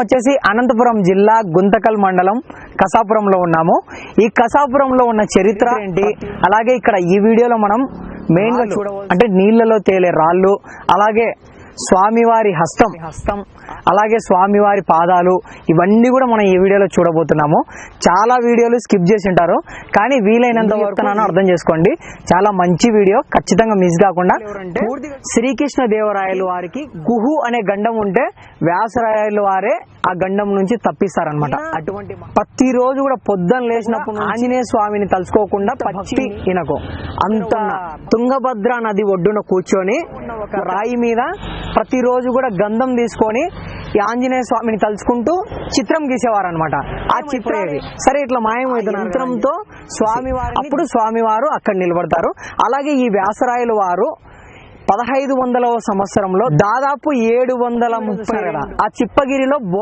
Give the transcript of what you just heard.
వచ్చేసి అనంతపురం జిల్లా గుంతకల్ మండలం కసాపురంలో ఉన్నాము. ఈ కసాపురంలో ఉన్న చరిత్ర ఏంటి, అలాగే ఇక్కడ ఈ వీడియోలో మనం మెయిన్ గా చూడవచ్చు అంటే నీళ్లలో తేలే రాళ్ళు, అలాగే స్వామివారి హస్తం, అలాగే స్వామివారి పాదాలు, ఇవన్నీ కూడా మనం ఈ వీడియోలో చూడబోతున్నాము. చాలా వీడియోలు స్కిప్ చేసి ఉంటారు, కానీ వీలైనంత వరకు అర్థం చేసుకోండి. చాలా మంచి వీడియో, ఖచ్చితంగా మిస్ కాకుండా. శ్రీకృష్ణ దేవరాయలు వారికి గుహు అనే గండం ఉంటే వ్యాసరాయలు వారే ఆ గండం నుంచి తప్పిస్తారనమాట. అటువంటి ప్రతిరోజు కూడా పొద్దున లేచినప్పుడు ఆంజనేయ స్వామిని తలుచుకోకుండా పచ్చి ఇనకు అంత తుంగభద్ర నది ఒడ్డున కూర్చొని ఒక రాయి మీద ప్రతిరోజు కూడా గంధం తీసుకొని ఈ ఆంజనేయ స్వామిని తలుచుకుంటూ చిత్రం గీసేవారు అనమాట. ఆ చిత్రం సరే ఇట్లా మాయమవుతున్న యంత్రంతో స్వామివారు, అప్పుడు స్వామివారు అక్కడ నిలబడతారు. అలాగే ఈ వ్యాసరాయలు వారు 1500వ సంవత్సరంలో దాదాపు 730 ఆ చిప్పగిరిలో